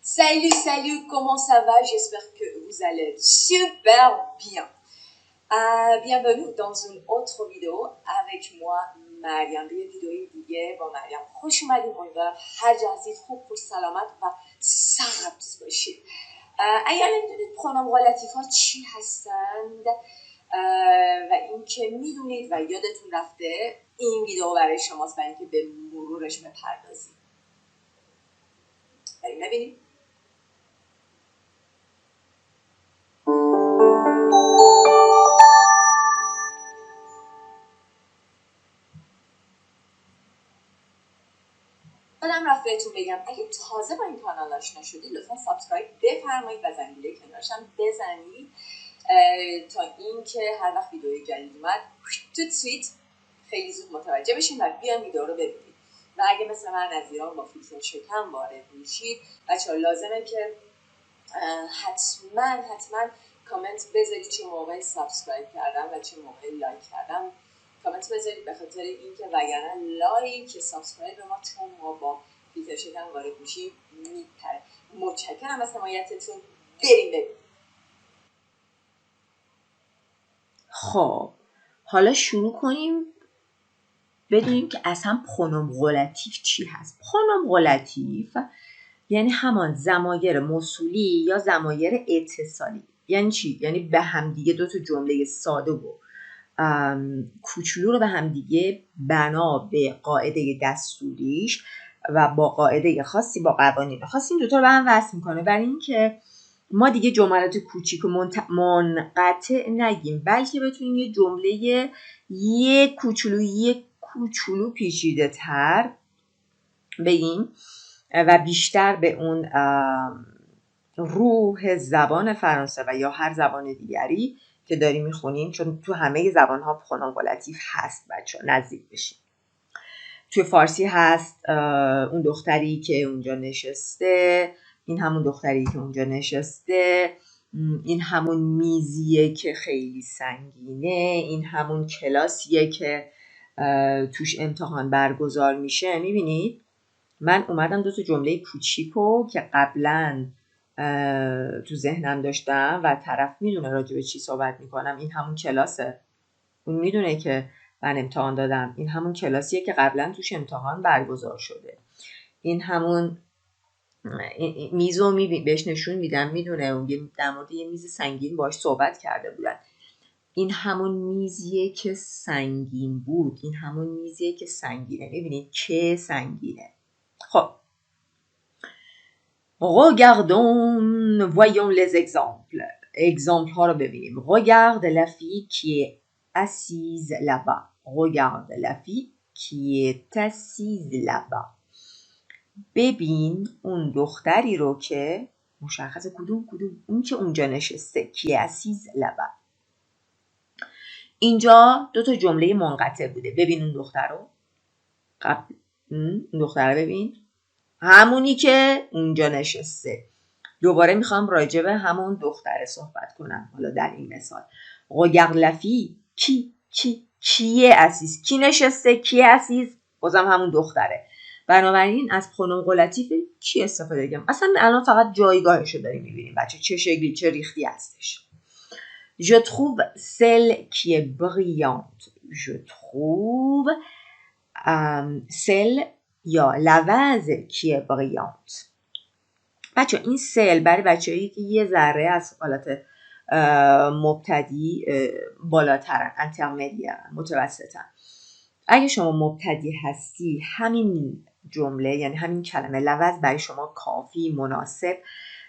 Salut, comment ça va? J'espère que vous allez super bien. Bienvenue dans une autre vidéo avec moi مریم. به یه ویدئوی دیگه با مریم خوش اومدید. امیدوارم هر جا هستید خوب سلامت و سبز باشید. اگر نمیدونید پرونوم relatif ها چی هستند و اینکه میدونید و یادتون رفته، این ویدئو برای شماست برای اینکه به مرورش بپردازید. بریم ببینیم. بدم رفت بهتون بگم اگه تازه با این کانال آشنا شدید لطفا سابسکرایب بفرمایید و زنگوله کنارش هم بزنید تا اینکه هر وقت ویدئوی جدید اومد تو سویت خیلی زود متوجه بشین و بیان ویدئو رو ببینید. و اگه مثل من از ایران با فیلتر شکم وارد میشید بچه‌ها لازمه که حتما کامنت بذارید چه موقع سابسکرایب کردم و چه موقع لایک کردم. کامنت بذارید به خاطر اینکه وگرنه لایک سابسکرایب ما چون ما با فیلتر شکن وارد میشیم میپره. متشکرم از حمایتتون. بریم ببینیم. خب حالا شروع کنیم بدونیم که اصلا پرونوم relatif چی هست. پرونوم relatif یعنی همان ضمایر موصولی یا ضمایر اتصالی. یعنی چی؟ یعنی به هم دیگه دو تا جمله ساده و کوچولو رو به هم دیگه بنا به قاعده دستوریش و با قاعده خاصی با قوانین خاصی این دوتا رو به هم وصل میکنه. برای اینکه ما دیگه جملات کوچیک و منقطع نگیم بلکه بتونیم یه جمله یک کوچولو پیچیده تر بگیم و بیشتر به اون روح زبان فرانسه و یا هر زبان دیگری که داریم میخونیم، چون تو همه زبان ها پرونوم relatif هست بچه‌ها، نزدیک بشیم. توی فارسی هست اون دختری که اونجا نشسته، این همون دختری که اونجا نشسته، این همون میزیه که خیلی سنگینه، این همون کلاسیه که توش امتحان برگزار میشه. میبینید من اومدم دو تا جمله کوچیکو که قبلا تو ذهنم داشتم و طرف میدونه راجع به چی صحبت میکنم. این همون کلاسه، اون میدونه که من امتحان دادم، این همون کلاسیه که قبلا توش امتحان برگزار شده، این همون میزو بهش نشون میدم، میدونه اون در مورد یه میز سنگین باش صحبت کرده بودن. این همون میزیه که سنگین بود، این همون میزیه که سنگینه. میبینید که سنگینه. خب regardons, voyons les exemples. exemple ها رو ببینیم. regarde la fille qui est assise là-bas. regarde la fille qui est assise là-bas. ببین اون دختری رو که مشخص کدوم اون که اونجا نشسته. qui est assise là-bas. اینجا دو تا جمله منقطع بوده. ببین اون دختر رو، اون دختر رو ببین، همونی که اونجا نشسته. دوباره میخوام راجع به همون دختره صحبت کنم. حالا در این مثال regarde la fille کیه اسیز، کی نشسته، کی اسیز، بازم همون دختره. بنابراین از پرونوم relatif کی استفاده کنیم؟ اصلا الان فقط جایگاهشو داریم میبینیم بچه چه شکلی چه ریختی هستش. je trouve celle qui est brillante. je trouve celle یا لوز کیه بریانت. بچه این سل برای بچه هایی که یه ذره از حالت مبتدی بالاترن، انترمدیرن، متوسطن. اگه شما مبتدی هستی همین جمله یعنی همین کلمه لوز برای شما کافی، مناسب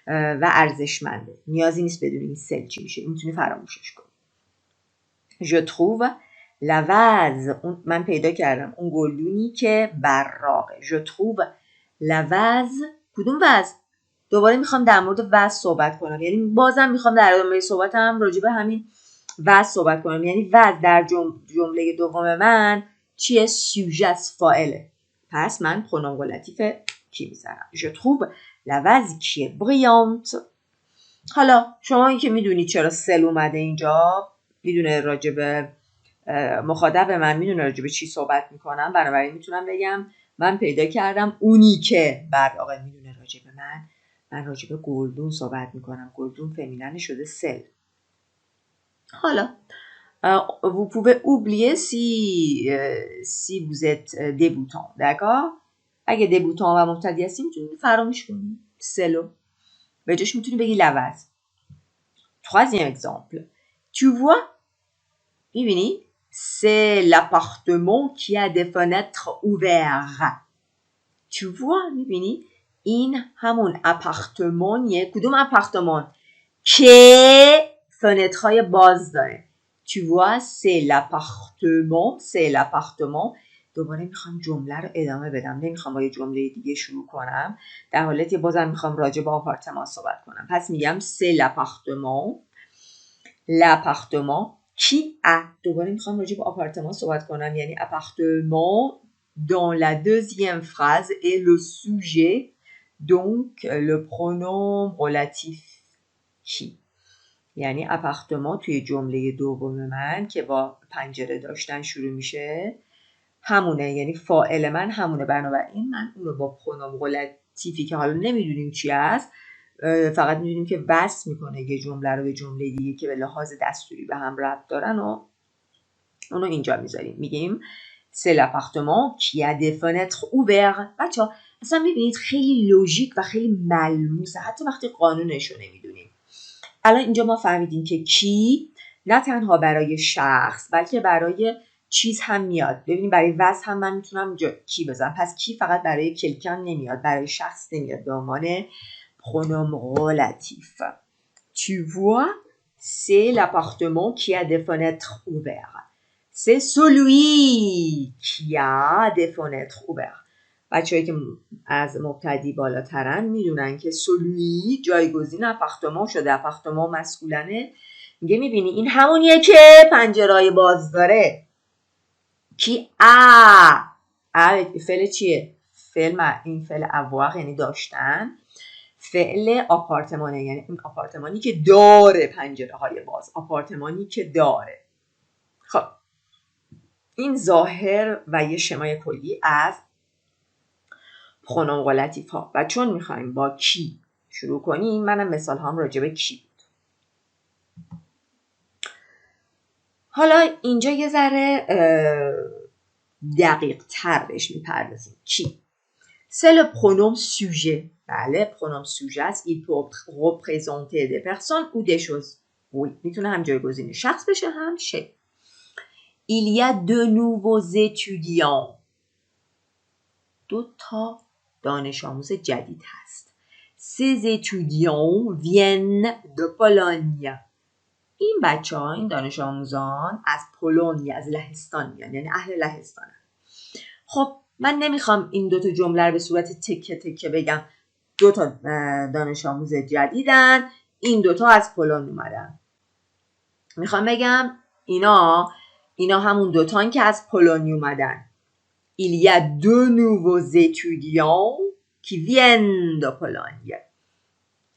و ارزشمنده. نیازی نیست بدون این سل چی میشه، میتونی فراموشش کنی. je trouve لوز، من پیدا کردم اون گلدونی که براقه. je trouve لوز، کدوم وز؟ دوباره میخوام در مورد وز صحبت کنم، یعنی بازم میخوام در ادامه صحبتم راجع به همین وز صحبت کنم. یعنی وز در جمله دوم من چیه؟ سوژه است، فاعله. پس من پرونوم relatif کی میذارم؟ je trouve لوز کی brillante. حالا شما که میدونید چرا سل اومده اینجا، میدونه راجع به مخاطب من، میدونه راجع به چی صحبت میکنم، بنابراین میتونم بگم من پیدا کردم اونی که بعد آقا میدونه راجع به من من راجع به گلدون صحبت میکنم. گلدون فمینن شده سل. حالا vous pouvez oublier si vous êtes débutant. d'accord؟ اگه دبوتان و مبتدی هستی میتونی فراموش کنی سلو. به جاش میتونی بگی لوز. Troisième exemple. Tu vois؟ میبینی؟ C'est l'appartement qui a des fenêtres ouvertes. Tu vois؟ میبینی؟ این همون اپارتمانیه. کدوم اپارتمان؟ که فنترهای باز داره. Tu vois? C'est l'appartement. C'est l'appartement. دوباره میخوام جمله رو ادامه بدم. نمیخوام با یه جمله دیگه شروع کنم. در حالتی بازم میخوام راجع به آپارتمان صحبت کنم. پس میگم c'est l'appartement. L'appartement qui a. دوباره میخوام راجع به آپارتمان صحبت کنم. یعنی appartement dans la deuxième phrase est le sujet. Donc le pronom relatif qui. یعنی اپارتمان توی جمله دوم من که با پنجره داشتن شروع میشه همونه. یعنی فاعل من همونه. بنابراین من اون رو با پرونوم رلاتیفی که حالا نمیدونیم چی هست فقط میدونیم که وصل میکنه یه جمله رو به جمله دیگه که به لحاظ دستوری به هم ربط دارن و اونو اینجا میذاریم. میگیم c'est l'appartement qui a des fenêtres ouvertes. بچه‌ها اصلا میبینید خیلی لوژیک و خیلی ملموسه حتی وقتی قانونش رو نمیدونیم. الان اینجا ما فهمیدیم که کی نه تنها برای شخص بلکه برای چیز هم میاد. ببینیم برای وضع هم من میتونم اینجا کی بذارم. پس کی فقط برای کلکن نمیاد، برای شخص نمیاد به عنوان pronom relatif. Tu vois, c'est l'appartement qui a des fenêtres ouvertes. C'est celui qui a des fenêtres ouvertes. بچه‌هایی که از مبتدی بالاترن میدونن که celui جایگزین اپارتمان شده. اپارتمان مسکولنه. میگه میبینی این همونیه که پنجرهای باز داره. کی فعل چیه؟ این فعل avoir یعنی داشتن. فعل آپارتمانه یعنی این آپارتمانی که داره پنجره های باز. آپارتمانی که داره. خب این ظاهر و یه شمای کلی از پرونوم رلاتیف ها. و چون میخوایم با کی شروع کنیم منم مثال هم راجع به کی بود. حالا اینجا یه ذره دقیق تر بهش میپردازیم. کی c'est le pronom sujet. بله pronom sujet است. il peut représenter des personnes ou des choses. میتونه هم جایگزین شخص بشه هم شی. il y a de nouveaux étudiants. 2 تا دانش آموز جدید هست. ces étudiants viennent de Pologne. این بچه ها این دانش آموزان از پولونیا از لهستان میان یعنی اهل لهستان. خب من نمیخوام این 2 تا جمله رو به صورت تکه تکه بگم. 2 تا دانش آموز جدیدن. این 2 تا از پولون اومدن. میخوام بگم اینا همون 2 تان که از پولون اومدن. Il y a de nouveaux étudiants qui viennent de Pologne.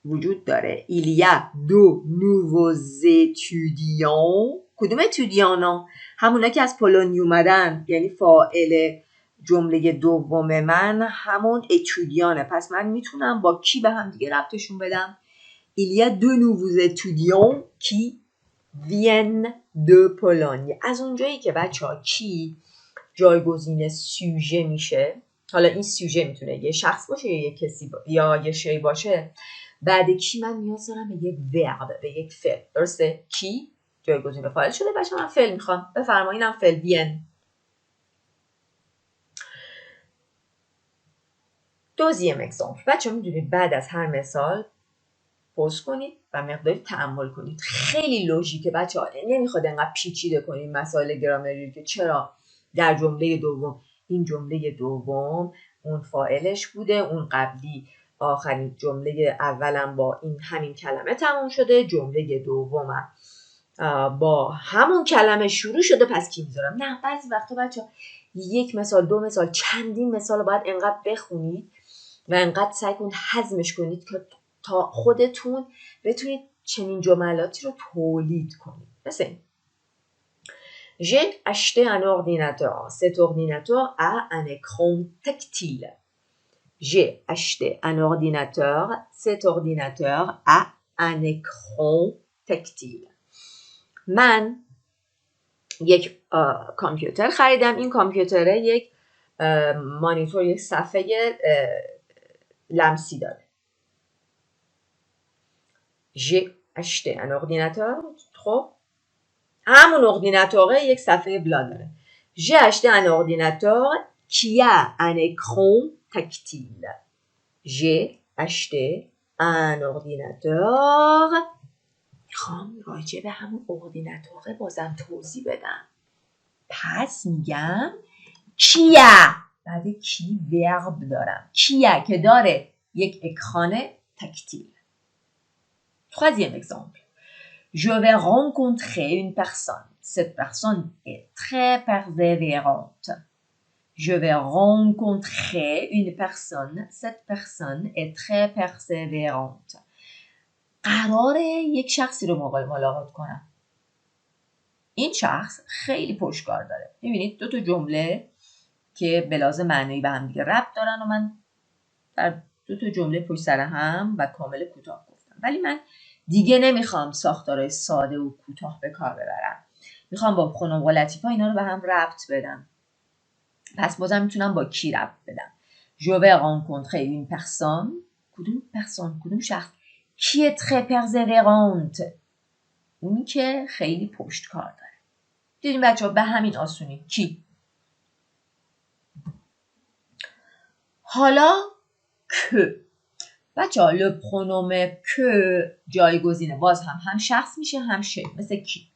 وجود داره. Il y a de nouveaux étudiants. کدوم étudiants؟ همونا که از پولون اومدن. یعنی فاعل جمله دوم من همون étudiants. پس من میتونم با کی به هم دیگه ربطشون بدم. Il y a de nouveaux étudiants qui viennent de Pologne. از اونجایی که بچه‌ها کی جایگزین سوژه میشه. حالا این سوژه میتونه یه شخص باشه یا یه کسی یا یه شی باشه. بعد کی من نیاز دارم به یک ورب، به یک فعل. درسته؟ کی جایگزین فاعل شده. بچه‌ها من فعل میخوام. بفرمایید اینم فعل بیان. دوزیم اگزامپل. بچه‌ها میدونید بعد از هر مثال پوز کنید و مقداری تأمل کنید. خیلی لوژیکه بچه‌ها. نمیخواد انقدر پیچیده کنید مسائل گرامری که چرا در جمله دوم این جمله دوم اون فاعلش بوده، اون قبلی آخرین جمله اولم با این همین کلمه تموم شده، جمله دومم با همون کلمه شروع شده، پس کی میذارم؟ نه، بعضی وقتا بچه‌ها یک مثال، 2 مثال، چندین مثال رو باید انقدر بخونید و انقدر سعی کنید هضمش کنید که تا خودتون بتونید چنین جملاتی رو تولید کنید. مثلا J'ai acheté un ordinateur. Cet ordinateur a un écran tactile. J'ai acheté un ordinateur. Cet ordinateur a un écran tactile. من یک کامپیوتر خریدم. این کامپیوتر یک مانیتور، یک صفحه لمسی داره. J'ai acheté un ordinateur. خب همون اردیناتور یک صفحه بلا داره. J'ai acheté un ordinateur qui a un écran tactile. J'ai acheté un ordinateur. میخوام راجع به همون اردیناتور بازم توضیح بدم. پس میگم کیا، بعد کی ورب دارم. کیا که داره یک اکران تکتیل. Troisième exemple. Je vais rencontrer une personne. Cette personne est très persévérante. Je vais rencontrer une personne. Cette personne est très persévérante. قراره یک شخصی رو ملاقات کنم. این شخص خیلی پشتکار داره. می‌بینید دو تا جمله که به لحاظ معنایی به هم دیگه ربط دارن و من در دو تا جمله پشت سر هم و کامل کوتاه گفتم. ولی من دیگه نمیخوام ساختارهای ساده و کوتاه به کار ببرم. میخوام با پرونوم ریلیتیو اینا رو به هم ربط بدم. پس بازم میتونم با کی ربط بدم. Je vais rencontrer une personne. کدوم شخص؟ qui est très persévérante. اونی که خیلی پشتکار داره. دیدیم بچه‌ها به همین آسونی. کی؟ حالا که بچه‌ها لپرونوم که جایگزینه. باز هم شخص میشه هم شی. مثل کی.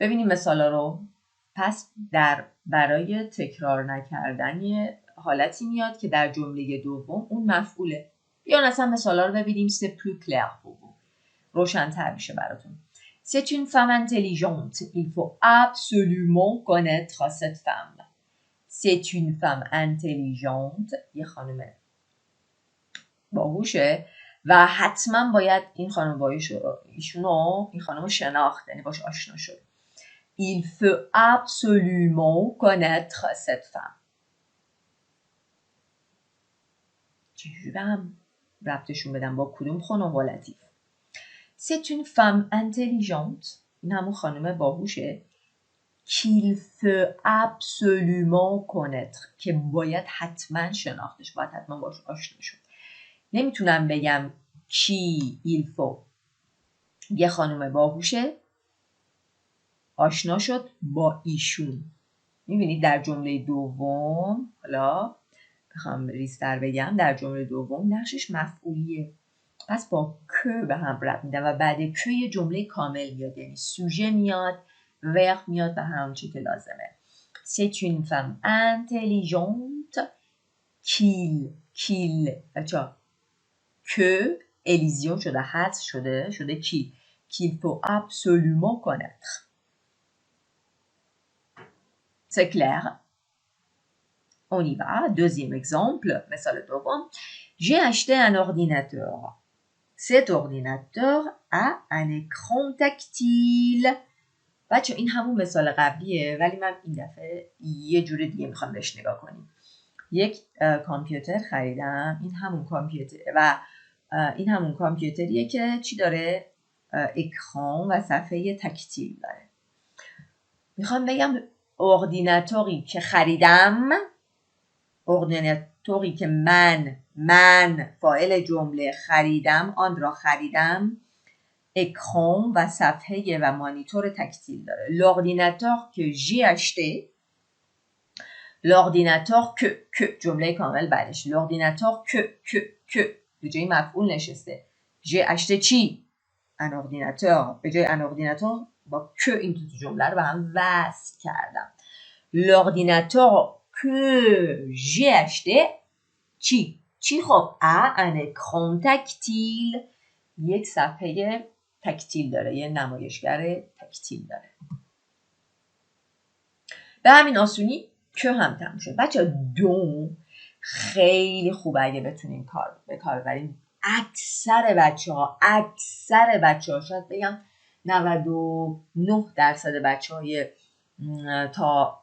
ببینیم مثالا رو. پس برای تکرار نکردن حالتی میاد که در جمله دوم اون مفعوله. یا اصلا مثالا رو ببینیم. c'est plus clair pour vous. روشن‌تر میشه براتون. C'est une femme intelligente. Il faut absolument connaître cette femme. C'est une femme intelligente. یه خانم باهوشه و حتما باید این خانم این خانم شناخت، یعنی باش آشنا شد. Il faut absolument connaître cette femme. چجوری به هم ربطشون بدم؟ با کدوم پرونوم ریلیتیو؟ C'est une femme intelligente. این همون خانم باهوشه. Qu'il faut absolument connaître. که باید حتما شناختش، باید حتما باش آشنا شد. نمیتونم بگم کی il faut. یه خانم باهوشه آشنا شد با ایشون. میبینید در جمله دوم، حالا بخوام ریزتر بگم، در جمله دوم نقشش مفعولیه. پس با که به هم ربط میدم و بعد که یه جمله کامل میاد، یعنی سوژه میاد، ورب میاد و هر آنچه که لازمه. C'est une femme intelligente qu'il بچه‌ها که الیزیون شده، حذف شده کی qu'il faut absolument connaître. C'est clair. On y va. Deuxième exemple. مثال دوم. J'ai acheté un ordinateur. Cet ordinateur a un écran tactile. بچه این همون مثال قبلیه ولی من این دفعه یه جور دیگه میخوام بهش نگاه کنیم. یک کامپیوتر خریدم. این همون کامپیوتریه که چی داره؟ اکران و صفحه تکتیل داره. میخوام بگم اردیناتوری که خریدم، اردیناتوری که من فاعل جمله خریدم، آن را خریدم، اکران و صفحه و مانیتور تکتیل داره. l'ordinateur que j'ai acheté. l'ordinateur que جمله کامل بعدش. l'ordinateur que به جای مفعول نشسته. j'ai acheté چی؟ un ordinateur. به جای un ordinateur با که این دو جمله رو به هم وصل کردم. l'ordinateur que j'ai acheté چی خب؟ un écran tactile. یک صفحه تکتیل داره، یه نمایشگر تکتیل داره. به همین آسونی که هم تموم شد. بچه دون خیلی خوبه اگه بتونین به کار ببرین. اکثر بچه ها شاید بگم 99% بچه های تا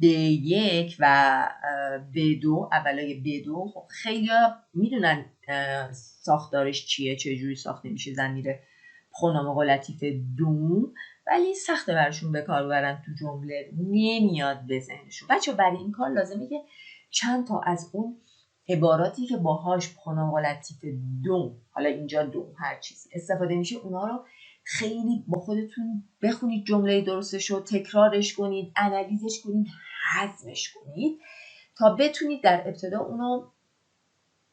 B1 و B2 اولای B2 خب خیلی میدونن ساختارش چیه، چجوری ساخته میشه ضمیر پرونوم قلتیف دو، ولی سخته براشون به کار ببرن تو جمله، نمیاد به ذهنشون. بچه برای این کار لازمه که چند تا از اون عباراتی که باهاش پرونوم قلتیف دو، حالا اینجا دو هر چیزی استفاده میشه، اونا رو خیلی با خودتون بخونید، جمله درستش رو تکرارش کنید، انالیزش کنید، هضمش کنید تا بتونید در ابتدا اونو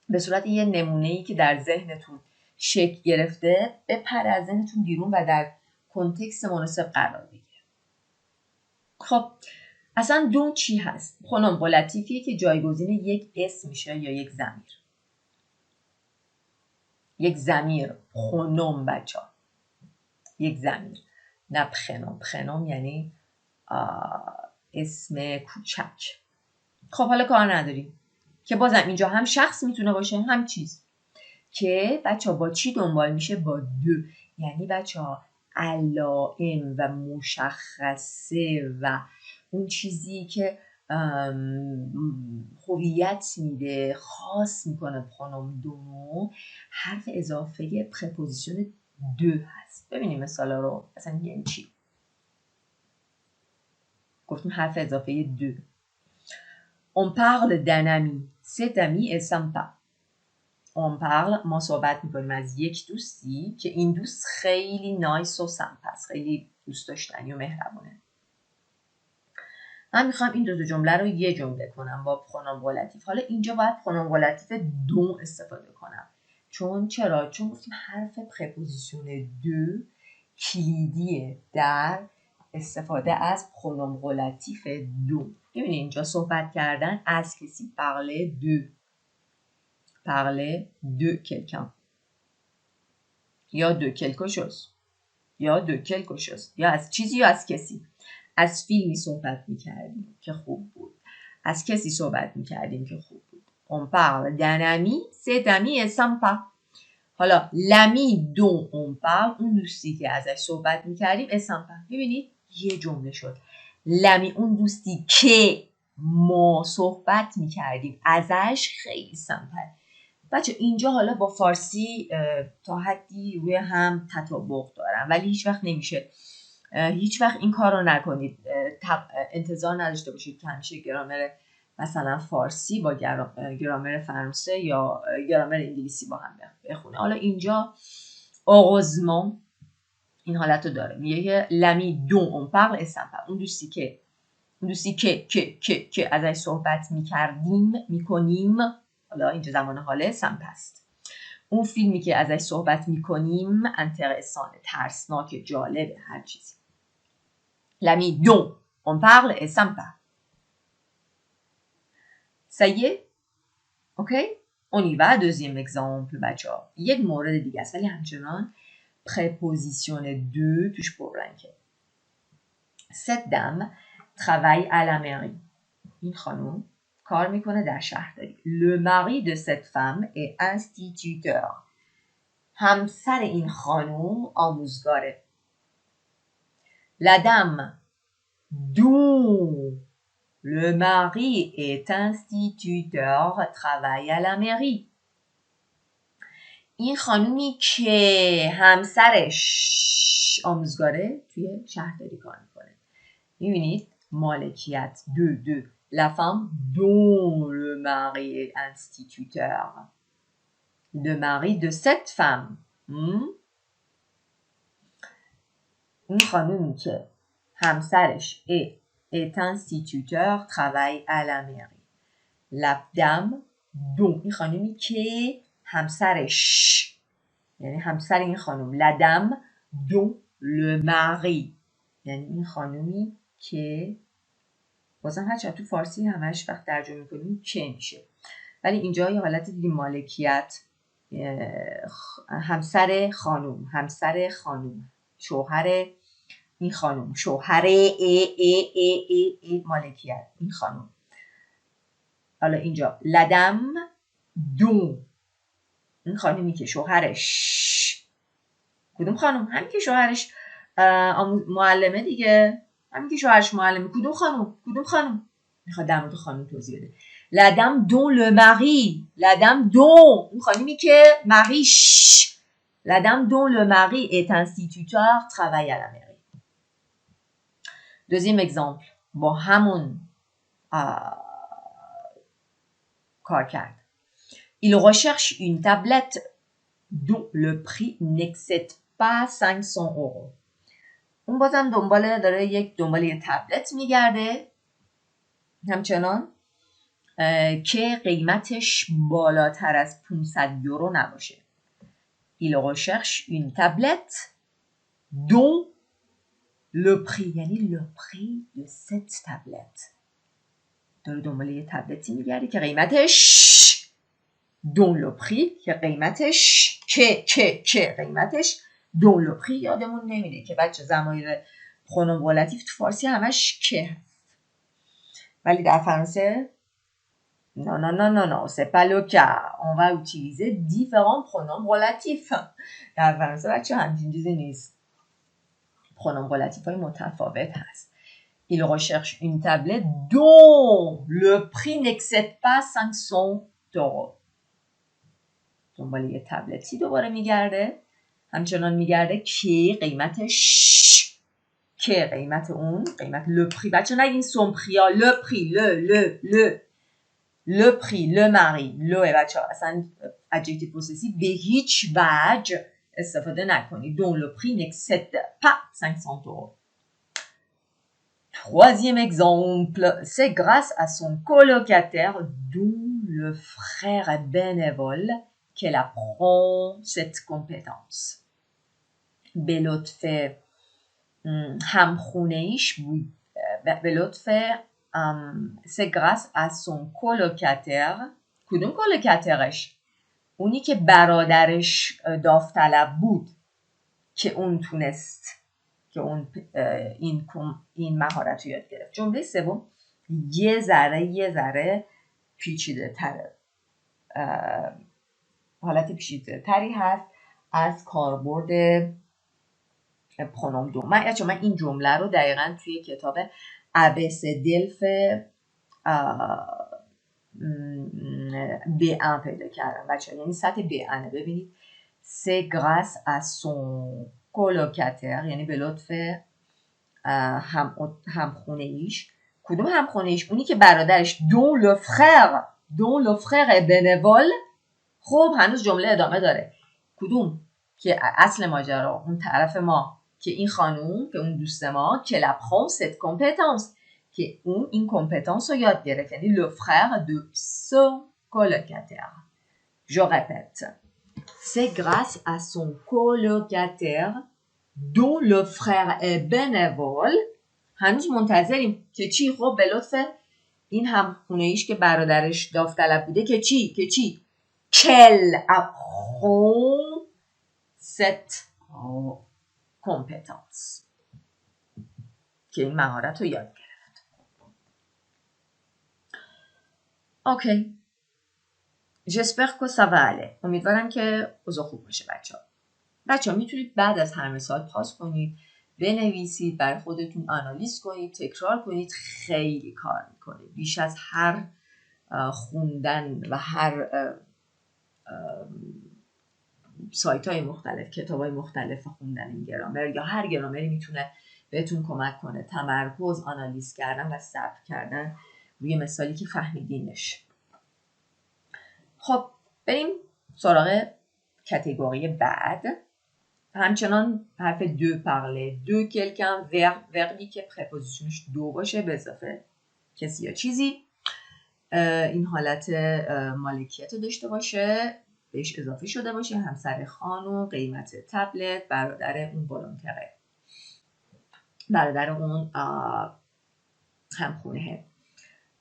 به صورت یه نمونه‌ای که در ذهنتون شکل گرفته بپره از ذهنتون بیرون و در کنتکست مناسب قرار بگیره. خب اصلا دو چی هست؟ پرونوم قلتیفیه که جایگزین یک اسم میشه یا یک ضمیر. یک ضمیر پرونوم بچه‌ها، یک ضمیر، نه پرنوم. پرنوم یعنی اسم کوچک. خب حالا کار نداریم که بازم اینجا هم شخص میتونه باشه هم چیز، که بچه ها با چی دنبال میشه؟ با دو. یعنی بچه ها علائم و مشخصه و اون چیزی که هویت میده، خاص میکنه پرونوم دو، حرف اضافه پرپوزیشن دو هست. ببینیم مثالا رو. اصلا یعنی چی؟ گفتیم حرف اضافه دو. On parle d'un ami. Cet ami est sympa. On parle، ما صحبت میکنیم از یک دوستی که این دوست خیلی نایس و سمپاست، خیلی دوست داشتنی و مهربونه. من میخوام این دو جمله رو یه جمله کنم با پرونوم قلتیف. حالا اینجا باید پرونوم قلتیف دو استفاده کنم. چرا؟ چون گفتیم حرف پرپوزیشن دو کلیدیه در استفاده از پرونوم قلتیف دو. ببینید اینجا صحبت کردن از کسی، parler de quelqu'un یا de quelque chose یا از چیزی یا از کسی. از فیلمی صحبت میکردیم که خوب بود، از کسی صحبت میکردیم که خوب بود. On parle d'un ami, cet ami est sympa. حالا l'ami dont on parle، اون دوستی که ازش صحبت میکردیم est sympa. ببینید یه جمله شد. l'ami، اون دوستی که ما صحبت میکردیم ازش خیلی سمپا. بچه اینجا حالا با فارسی تا حدی روی هم تطابق دارن، ولی هیچ وقت نمیشه، هیچ وقت این کار رو نکنید. انتظار نداشته باشید که همیشه گرامر مثلا فارسی با گرامر فرانسه یا گرامر انگلیسی با هم بخونه. حالا اینجا heureusement این حالت رو داره، میگه l'ami dont on parle est sympa. اون دوستی که ازش صحبت میکنیم، حالا اینجا زمان حاله سمپست. اون فیلمی که ازش صحبت میکنیم انترسانه، ترسناک، جالبه، هر چیزی. l'ami dont on parle est sympa. Ça y est? Ok? On y va. Deuxième exemple بچه ها. یک مورد دیگه است ولی همچنان préposition de توش پررنگه. Cette dame travaille à la mairie. این خانم کار میکنه در شهرداری. Le mari de cette femme est instituteur. همسر این خانم آموزگاره. La dame dont le mari est instituteur travaille à la mairie. این خانومی که همسرش آموزگاره توی شهرداری کار میکنه. میبینید مالکیت دو. La femme dont le mari est instituteur. Le mari de cette femme. این خانومی که همسرش est instituteur travaille à la mairie. La dame dont، این خانومی که همسرش، یعنی همسر این خانم. La dame dont le mari، یعنی این خانومی که بازم هرچند تو فارسی همش وقت ترجمه میکنیم که میشه، ولی اینجا یه حالت دیدیم مالکیت، همسر خانم، شوهر این خانم، شوهر مالکیت این خانم. حالا اینجا لدم دون، این خانمی که شوهرش، کدوم خانم؟ همین که شوهرش معلمه دیگه، همین که شوهرش معلمه. کدوم خانم میخواد در مورد خانم توضیح بده. La dame dont le mari. La dame dont اون خانمی که مریش. La dame dont le mari est instituteur travaille à la mairie. Deuxième exemple. با همون کار کرد. Il recherche une tablette dont le prix n'excède pas 500 euros. اون بازم داره یه تبلت میگرده همچنان که قیمتش بالاتر از 500 یورو نباشه. Il recherche une tablette dont le prix یعنی le prix de cette tablette. داره دنبال یه تبلتی میگرده که قیمتش dont le prix که قیمتش که قیمتش dont le prix یادمون نمیره که بچه ضمایر پرونوم ولاتیف تو فارسی همش که هست ولی در فرانسه non, c'est pas le cas. On va utiliser différents pronoms relatifs. در فرانسه بچه همچین چیزی نیست. pronoms relatifs های متفاوت هست. Il recherche une tablette dont le prix n'excède pas 500 euros. دنبال یه تبلتی دوباره میگرده. همچنان میگرده که قیمتش که قیمت اون قیمت le prix بچه نگین son prix ها le prix le prix le mari le بچه ها اصلا adjectif possessif به هیچ وجه استفاده نکنید. dont le prix n'excède pas 500 euros. Troisième exemple, c'est grâce à son colocataire dont le frère est bénévole qu'elle apprend cette compétence. به لطف همخونه‌ایش بود. به لطف c'est grâce à son colocataire. کدوم کولوکاترش؟ اونی که برادرش داوطلب بود که اون تونست که اون این مهارت رو یاد گرفت. جمله سوم یه ذره پیچیده تره. حالت پیچیده تری هست از کاربرد پرونوم دو. من این جمله رو دقیقاً توی کتاب ابس دلف B1 پیدا کردم بچه. یعنی سطح B1 ببینید. c'est grâce à son colocataire یعنی به لطف همخونه‌ایش. کدوم همخونه‌ایش؟ اونی که برادرش dont le frère est bénévole. خب هنوز جمله ادامه داره. کدوم؟ که اصل ماجرا اون طرف ما که این خانوم که اون دوست ما که l'apprend cette compétence که اون این کمپتانس رو یاد گرفت. یعنی le frère de son colocataire. Je répète. C'est grâce à son colocataire dont le frère est bénévole. هنوز منتظریم که چی؟ خب به لطف این همخونه‌ایش که برادرش داوطلب بوده که چی؟ qu'elle apprend cette compétence که این مهارت رو یاد گرفت. اوکی. j'espère que ça va aller. امیدوارم که اوضاع خوب باشه بچه‌ها میتونید بعد از هر مثال پاس کنید، بنویسید، برای خودتون آنالیز کنید، تکرار کنید. خیلی کار میکنه. بیش از هر خوندن و هر سایت های مختلف، کتاب های مختلف خوندن این گرامر یا هر گرامری میتونه بهتون کمک کنه. تمرکز، آنالیز کردن و صبر کردن روی مثالی که فهمیدینش. خب بریم سراغ کاتگوری بعد. همچنان حرف دو پارله، دو کلکن، وربی که پرپوزیشنش دو باشه به اضافه کسی یا چیزی، این حالت مالکیت رو داشته باشه، بهش اضافه شده باشه، همسر خانم، قیمت تبلت، برادر اون والونتره، برادر اون همخونه.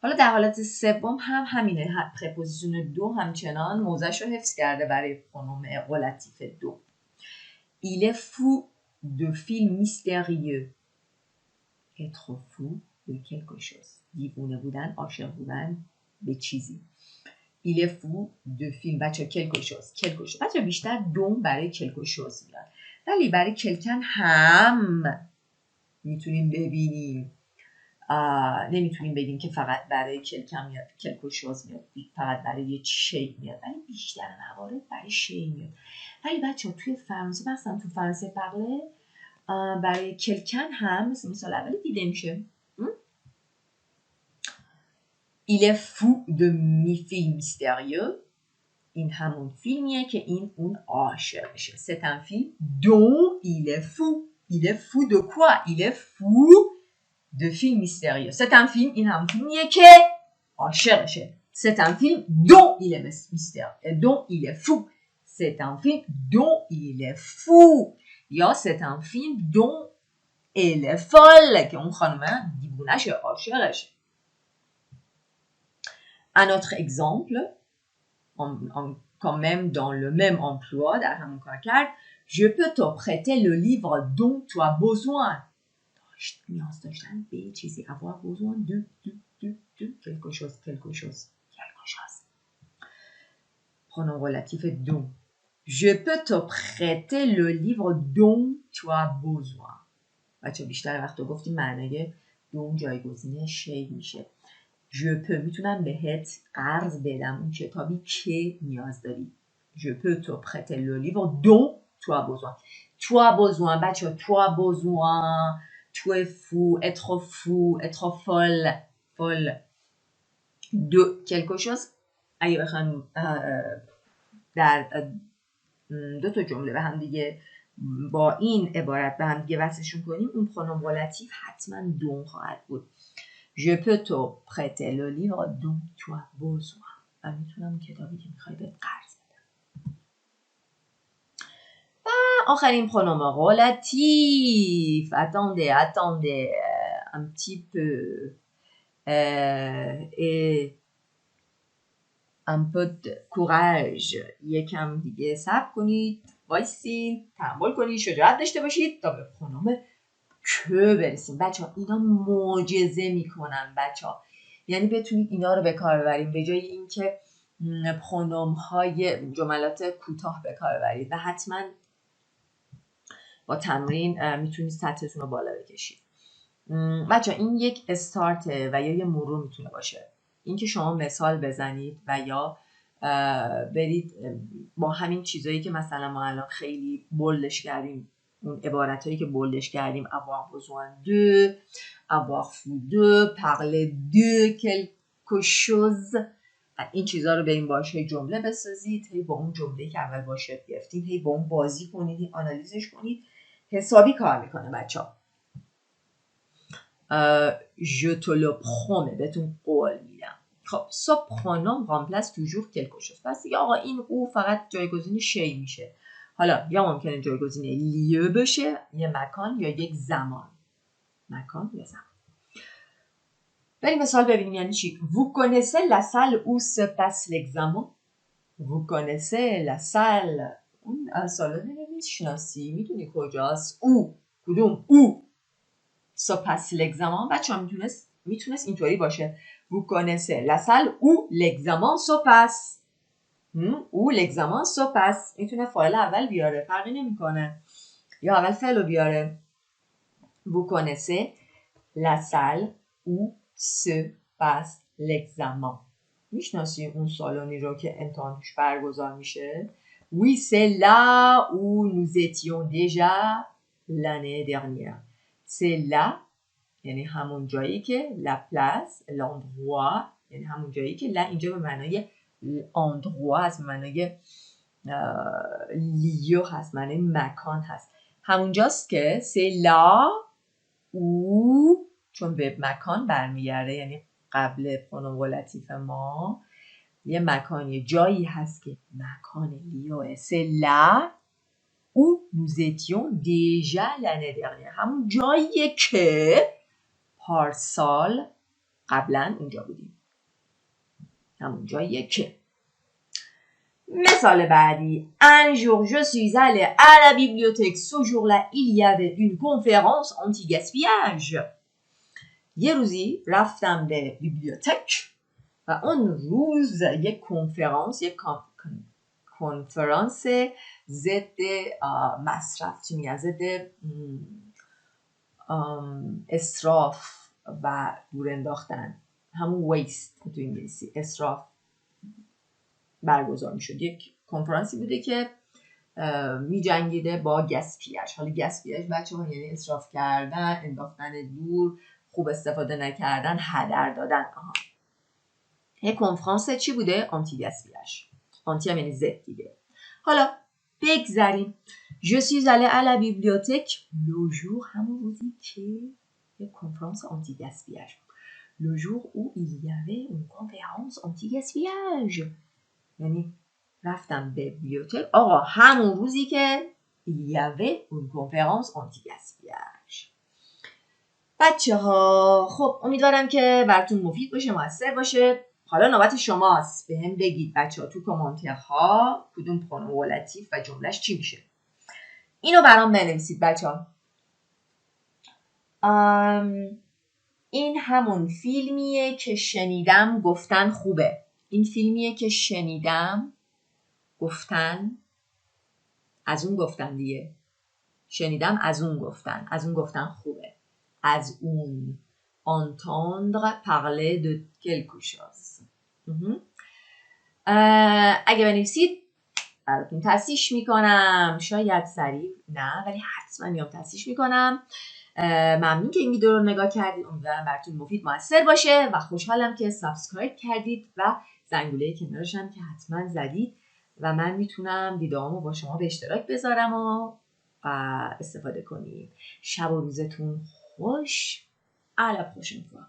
حالا در حالت سوم هم همینه. پرپوزیشن دو همچنان موضعش رو حفظ کرده برای پرونوم ولاتیف دو. Il est fou de films mystérieux. Être fou de quelque chose. دیوونه بودن، عاشق بودن به چیزی. Il est fou de film. بچه quelque chose. بچه بیشتر دوم برای quelque chose میاد. ولی برای کلکن هم میتونیم ببینیم نمیتونیم بگیم که فقط برای کلکم میاد، کلکوشوز میاد، فقط برای یه شی میاد، ولی بیشتر موارد برای شی میاد. ولی بچه ها توی فرانسه، مثلا تو فرانسه بغله برای کلکن هم مثال اولی دیده میشه. Il est fou de mi-film mystérieux. این همون فیلمیه که این اون عاشق میشه. C'est un film dont il est fou. Il est fou de quoi? Il est fou de film mystérieux. C'est un film, این همون فیلمیه که عاشق میشه. C'est un film dont il est mystérieux. Et dont il est fou. C'est un film dont il est fou. یا c'est un film dont elle est folle. که اون خانمه دیوونه‌شه، عاشقشه. Un autre exemple, quand même dans le même emploi, در همون کار کرد. Je peux te prêter le livre dont tu as besoin. نیاز داشتن به چیزی، avoir besoin de quelque chose. Pronom relatif dont. Je peux te prêter le livre dont tu as besoin. بچه بیشتر وقتا گفتیم معنی dont جایگزین شی میشه. Je peux میتونم بهت قرض بدم اون کتابی که نیاز داری. Je peux te prêter le livre dont tu as besoin. Tu as besoin بچه tu as besoin. Tu es fou, être folle de quelque chose. اگه بخوام در دو تا جمله به هم دیگه با این عبارت به هم دیگه وصلشون کنیم، اون پرونوم relatif حتما دون خواهد بود. Je peux te prêter le livre dont tu as besoin. و میتونم کتابی که میخوای بهت قرض بدم. و آخرین پرونوم relatif. Attendez un petit peu. Et un peu de courage. یکم دیگه صبر کنید، وایسین، تحمل کنید، شجاعت داشته باشید تا به پرونوم که برسیم. بچه ها اینا معجزه میکنن بچه ها. یعنی بتونید اینا رو به کار ببریم به جای اینکه پرونوم های جملات کوتاه به کار ببرید. و حتما با تمرین میتونید سطحتون رو بالا بکشید. بچه ها این یک استارته و یا یه مرور میتونه باشه. اینکه شما مثال بزنید و یا برید با همین چیزایی که مثلا ما الان خیلی بولدش کردیم، اون عبارتایی که بولدش کردیم، avoir besoin de, avoir fou de, parler de quelque chose، این چیزا رو بریم باشه جمله بسازید. هی با اون جمله‌ای که اول باشه گرفتید هی با اون بازی کنید، آنالیزش کنید. حسابی کار میکنه بچه‌ها. Je te le promets، بهتون قول میدم. خب ce pronom remplace toujours quelque chose. پس دیگه آقا این او فقط جایگزین شی میشه. حالا یا ممکنه جایگزین لیه بشه، یه مکان یا یک زمان. مکان یا زمان. بریم مثال ببینیم یعنی چی. Vous connaissez la salle où se passe l'examen. Vous connaissez la salle. اون سالن رو میشناسی، میدونی کجاست. او کدوم او se passe l'examen. بچه ها میتونست اینطوری باشه. Vous connaissez la salle où l'examen se passe. où l'examen se passe. میتونه فاعل اول بیاره، فرقی نمیکنه. یا اول فعل رو بیاره. Vous connaissez la salle où se passe l'examen. میشناسی اون سالنی رو که امتحانش برگزار میشه. Oui, c'est là où nous étions déjà l'année dernière. C'est là یعنی همون جایی که la place, l'endroit یعنی همون جایی که la اینجا به معنای endroit هست، به معنای لیو هست، معنای مکان هست. همونجاست که c'est là où چون به مکان برمیگرده، یعنی قبل پرونوم relatif ما یه مکانی جایی هست که مکان لیوه. c'est là où nous étions déjà l'année dernière. همون جاییه که پارسال قبلا اونجا بودیم. همون جاییه که. مثال بعدی. Un jour je suis allée à la bibliothèque. Ce jour-là il y avait une conférence anti-gaspillage. یه روزی رفتم به بیبلیوتک و اون روز یک کنفرانس، یک کنفرانس ضد مصرف، چی میگن، ضد اسراف و دور انداختن، همون ویست تو انگلیسی، اسراف برگزار میشد. یک کنفرانسی بوده که می جنگیده با گسپیاژ. حالا گسپیاژ بچه ها یعنی اسراف کردن، انداختن دور، خوب استفاده نکردن، هدر دادن. یک کنفرانس چی بوده؟ آنتی گسپیاژ. آنتی هم یعنی ضد دیگه. حالا بگذاریم. Je suis allée à la bibliothèque le jour، همون روزی که یک کنفرانس آنتی گسپیاژ. Le jour où il y avait une conférence anti gaspillage، یعنی رفتم به بیبلیوتک آقا همون روزی که il y avait une conférence anti gaspillage. بچه ها خب امیدوارم که براتون مفید باشه، موثر باشه. حالا نوبت شماست، به هم بگید بچه ها تو کامنترها کدوم پرونوم ولاتیف و جملهش چی میشه. اینو برام بنویسید بچه ها. این همون فیلمیه که شنیدم گفتن خوبه. این فیلمیه که شنیدم گفتن، از اون گفتن دیگه. شنیدم از اون گفتن خوبه. از اون. entendre parler de quelque chose. اگه بنویسید براتون تصحیح میکنم. شاید سریع نه ولی حتما میام تصحیح میکنم. ممنون که این ویدیو رو نگاه کردید. امیدوارم براتون مفید موثر باشه و خوشحالم که سابسکرایب کردید و زنگوله کنارش هم که حتما زدید و من میتونم ویدیوامو با شما به اشتراک بذارم و استفاده کنید. شب و روزتون خوش. À la prochaine fois.